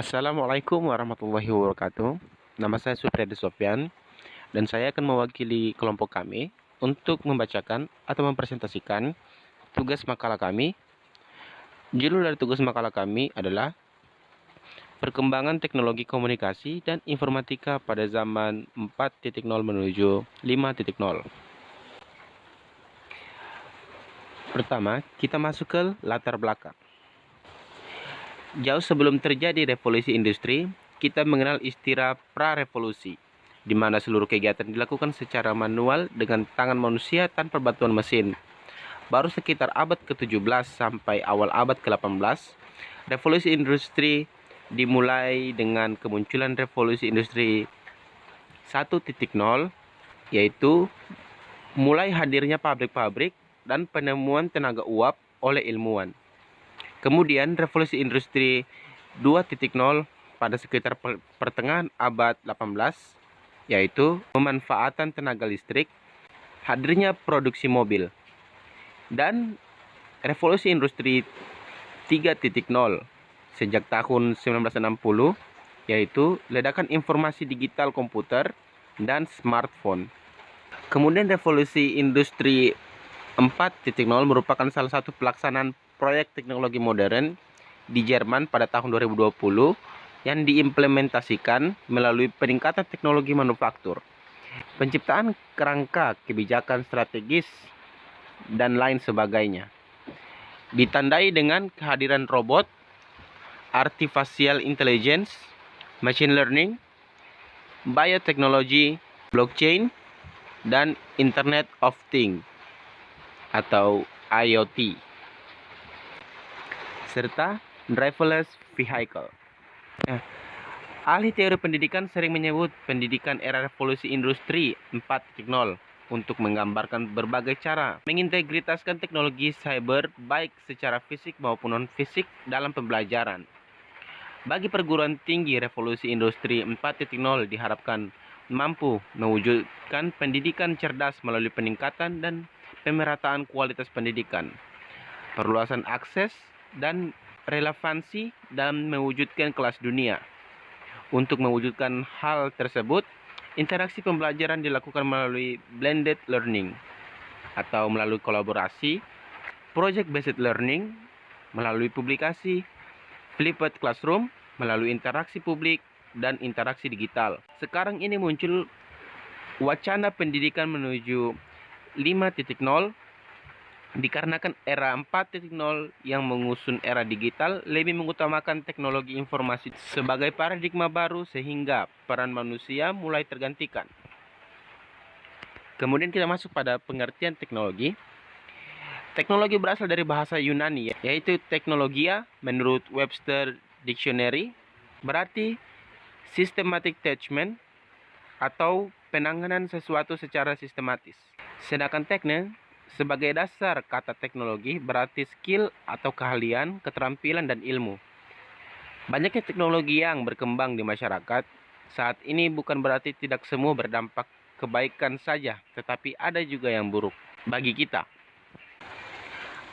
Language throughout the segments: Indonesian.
Assalamualaikum warahmatullahi wabarakatuh. Nama saya Supriyadi Sofyan dan saya akan mewakili kelompok kami untuk membacakan atau mempresentasikan tugas makalah kami. Judul dari tugas makalah kami adalah Perkembangan Teknologi Komunikasi dan Informatika pada Zaman 4.0 menuju 5.0. Pertama, kita masuk ke latar belakang. Jauh sebelum terjadi revolusi industri, kita mengenal istilah pra-revolusi, di mana seluruh kegiatan dilakukan secara manual dengan tangan manusia tanpa bantuan mesin. Baru sekitar abad ke-17 sampai awal abad ke-18, revolusi industri dimulai dengan kemunculan revolusi industri 1.0, yaitu mulai hadirnya pabrik-pabrik dan penemuan tenaga uap oleh ilmuwan. Kemudian revolusi industri 2.0 pada sekitar pertengahan abad 18, yaitu pemanfaatan tenaga listrik, hadirnya produksi mobil. Dan revolusi industri 3.0 sejak tahun 1960, yaitu ledakan informasi digital komputer dan smartphone. Kemudian revolusi industri 4.0 merupakan salah satu pelaksanaan proyek teknologi modern di Jerman pada tahun 2020 yang diimplementasikan melalui peningkatan teknologi manufaktur, penciptaan kerangka kebijakan strategis, dan lain sebagainya. Ditandai dengan kehadiran robot, artificial intelligence, machine learning, bioteknologi, blockchain, dan Internet of Things atau IoT, serta driverless vehicle. Ahli teori pendidikan sering menyebut pendidikan era revolusi industri 4.0 untuk menggambarkan berbagai cara mengintegritaskan teknologi cyber baik secara fisik maupun non-fisik dalam pembelajaran. Bagi perguruan tinggi, revolusi industri 4.0 diharapkan mampu mewujudkan pendidikan cerdas melalui peningkatan dan pemerataan kualitas pendidikan, perluasan akses, dan relevansi dalam mewujudkan kelas dunia. Untuk mewujudkan hal tersebut, interaksi pembelajaran dilakukan melalui blended learning atau melalui kolaborasi, project-based learning, melalui publikasi, flipped classroom, melalui interaksi publik, dan interaksi digital. Sekarang ini muncul wacana pendidikan menuju 5.0 dikarenakan era 4.0 yang mengusung era digital lebih mengutamakan teknologi informasi sebagai paradigma baru sehingga peran manusia mulai tergantikan. Kemudian kita masuk pada pengertian teknologi. Teknologi berasal dari bahasa Yunani, yaitu teknologia menurut Webster Dictionary, berarti systematic attachment atau penanganan sesuatu secara sistematis. Sedangkan tekne sebagai dasar kata teknologi berarti skill atau keahlian, keterampilan, dan ilmu. Banyaknya teknologi yang berkembang di masyarakat saat ini bukan berarti tidak semua berdampak kebaikan saja, tetapi ada juga yang buruk bagi kita.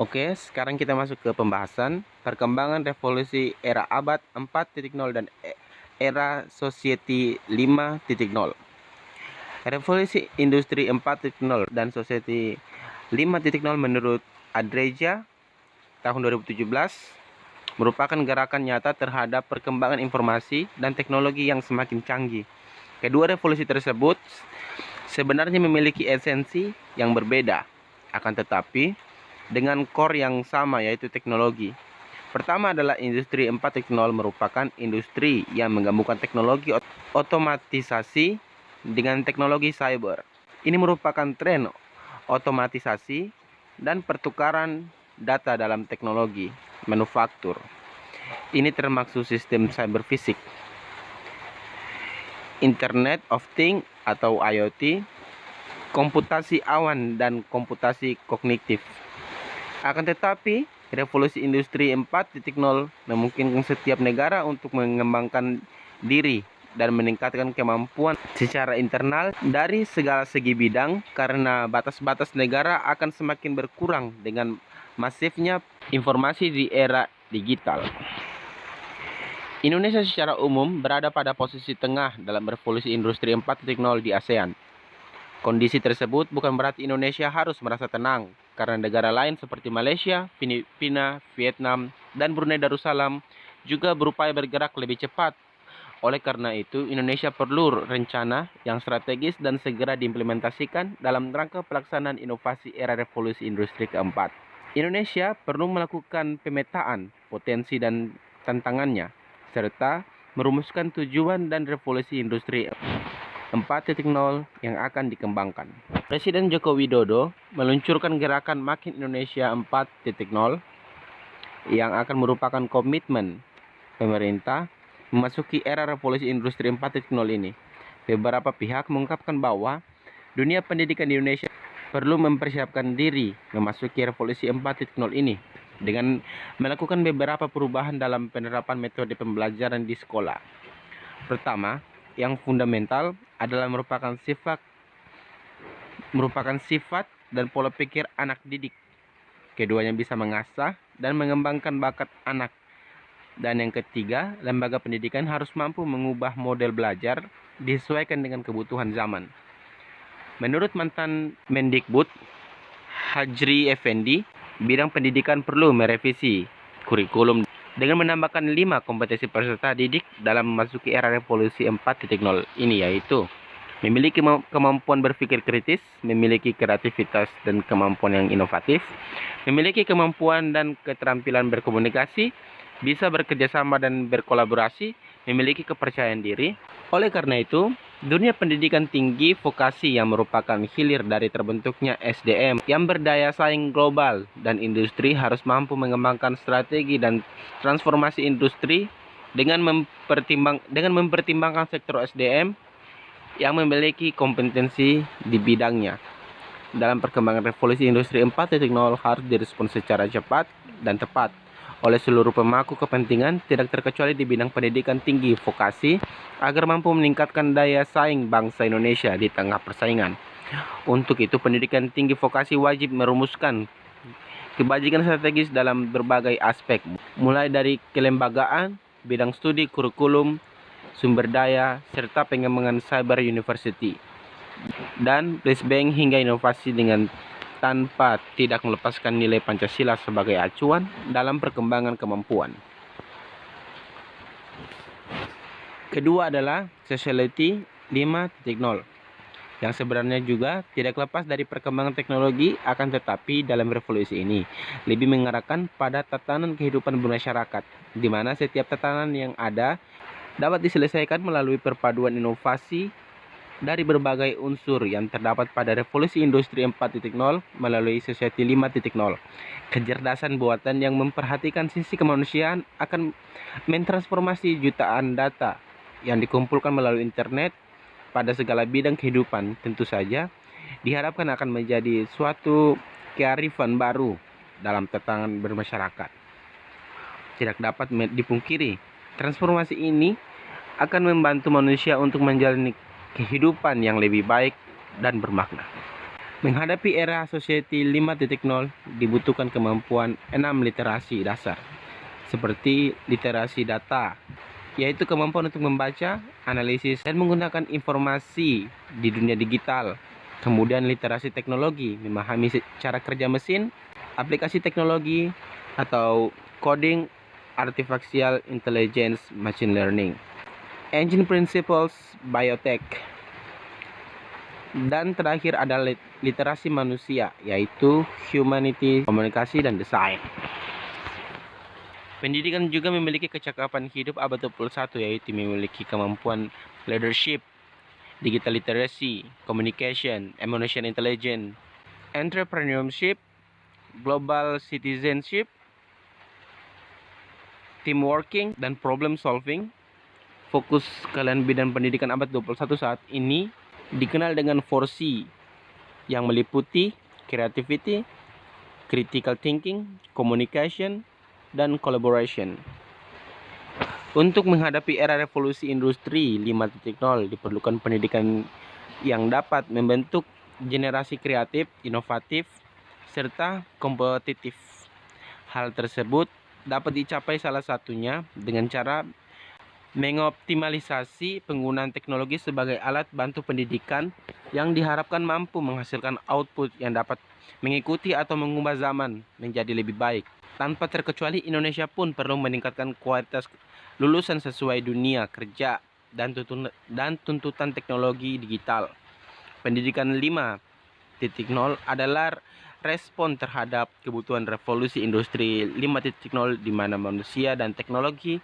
Oke, sekarang kita masuk ke pembahasan perkembangan revolusi era abad 4.0 dan era society 5.0. Revolusi industri 4.0 dan society 5.0 menurut Adreja tahun 2017 merupakan gerakan nyata terhadap perkembangan informasi dan teknologi yang semakin canggih. Kedua revolusi tersebut sebenarnya memiliki esensi yang berbeda, akan tetapi dengan core yang sama, yaitu teknologi. Pertama adalah industri 4.0 merupakan industri yang menggabungkan teknologi otomatisasi dengan teknologi cyber. Ini merupakan tren otomatisasi dan pertukaran data dalam teknologi manufaktur. Ini termasuk sistem cyber fisik, Internet of Things atau IoT, komputasi awan, dan komputasi kognitif. Akan tetapi, revolusi industri 4.0 memungkinkan setiap negara untuk mengembangkan diri dan meningkatkan kemampuan secara internal dari segala segi bidang karena batas-batas negara akan semakin berkurang dengan masifnya informasi di era digital. Indonesia secara umum berada pada posisi tengah dalam revolusi industri 4.0 di ASEAN. Kondisi tersebut bukan berarti Indonesia harus merasa tenang, karena negara lain seperti Malaysia, Filipina, Vietnam, dan Brunei Darussalam juga berupaya bergerak lebih cepat. Oleh karena itu, Indonesia perlu rencana yang strategis dan segera diimplementasikan dalam rangka pelaksanaan inovasi era revolusi industri keempat. Indonesia perlu melakukan pemetaan potensi dan tantangannya, serta merumuskan tujuan dan revolusi industri 4.0 yang akan dikembangkan. Presiden Joko Widodo meluncurkan gerakan Makin Indonesia 4.0 yang akan merupakan komitmen pemerintah memasuki era revolusi industri 4.0 ini. Beberapa pihak mengungkapkan bahwa dunia pendidikan di Indonesia perlu mempersiapkan diri memasuki revolusi 4.0 ini dengan melakukan beberapa perubahan dalam penerapan metode pembelajaran di sekolah. Pertama, yang fundamental adalah merupakan sifat dan pola pikir anak didik. Keduanya bisa mengasah dan mengembangkan bakat anak. Dan yang ketiga, lembaga pendidikan harus mampu mengubah model belajar disesuaikan dengan kebutuhan zaman. Menurut mantan Mendikbud, Hajri Effendi, bidang pendidikan perlu merevisi kurikulum dengan menambahkan 5 kompetensi peserta didik dalam memasuki era revolusi 4.0 ini, yaitu memiliki kemampuan berpikir kritis, memiliki kreativitas dan kemampuan yang inovatif, memiliki kemampuan dan keterampilan berkomunikasi, bisa bekerja sama dan berkolaborasi, memiliki kepercayaan diri. Oleh karena itu, dunia pendidikan tinggi vokasi yang merupakan hilir dari terbentuknya SDM yang berdaya saing global dan industri harus mampu mengembangkan strategi dan transformasi industri dengan mempertimbangkan sektor SDM yang memiliki kompetensi di bidangnya. Dalam perkembangan revolusi industri 4.0 harus direspons secara cepat dan tepat oleh seluruh pemangku kepentingan, tidak terkecuali di bidang pendidikan tinggi vokasi, agar mampu meningkatkan daya saing bangsa Indonesia di tengah persaingan. Untuk itu, pendidikan tinggi vokasi wajib merumuskan kebajikan strategis dalam berbagai aspek, mulai dari kelembagaan, bidang studi, kurikulum, sumber daya, serta pengembangan cyber university, dan place bank hingga inovasi dengan tanpa tidak melepaskan nilai Pancasila sebagai acuan dalam perkembangan kemampuan. Kedua adalah Society 5.0 yang sebenarnya juga tidak lepas dari perkembangan teknologi, akan tetapi dalam revolusi ini lebih mengarahkan pada tatanan kehidupan bermasyarakat, di mana setiap tatanan yang ada dapat diselesaikan melalui perpaduan inovasi dari berbagai unsur yang terdapat pada revolusi industri 4.0 melalui Society 5.0. Kecerdasan buatan yang memperhatikan sisi kemanusiaan akan mentransformasi jutaan data yang dikumpulkan melalui internet pada segala bidang kehidupan. Tentu saja diharapkan akan menjadi suatu kearifan baru dalam tatanan bermasyarakat. Tidak dapat dipungkiri, transformasi ini akan membantu manusia untuk menjalani kehidupan yang lebih baik dan bermakna. Menghadapi era Society 5.0 dibutuhkan kemampuan 6 literasi dasar, seperti literasi data, yaitu kemampuan untuk membaca, analisis, dan menggunakan informasi di dunia digital. Kemudian literasi teknologi, memahami cara kerja mesin, aplikasi teknologi, atau coding, artificial intelligence, machine learning, engine principles, biotech. Dan terakhir adalah literasi manusia, yaitu humanity, komunikasi, dan desain. Pendidikan juga memiliki kecakapan hidup abad 21, yaitu memiliki kemampuan leadership, digital literacy, communication, emotional intelligence, entrepreneurship, global citizenship, teamworking, dan problem solving. Fokus kalian bidang pendidikan abad 21 saat ini dikenal dengan 4C yang meliputi creativity, critical thinking, communication, dan collaboration. Untuk menghadapi era revolusi industri 5.0 diperlukan pendidikan yang dapat membentuk generasi kreatif, inovatif, serta kompetitif. Hal tersebut dapat dicapai salah satunya dengan cara mengoptimalisasi penggunaan teknologi sebagai alat bantu pendidikan yang diharapkan mampu menghasilkan output yang dapat mengikuti atau mengubah zaman menjadi lebih baik. Tanpa terkecuali, Indonesia pun perlu meningkatkan kualitas lulusan sesuai dunia kerja dan tuntutan teknologi digital. Pendidikan 5.0 adalah respon terhadap kebutuhan revolusi industri 5.0 di mana manusia dan teknologi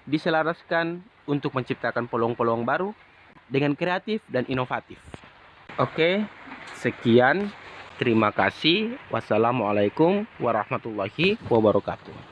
diselaraskan untuk menciptakan peluang-peluang baru dengan kreatif dan inovatif. Oke, sekian. Terima kasih. Wassalamualaikum warahmatullahi wabarakatuh.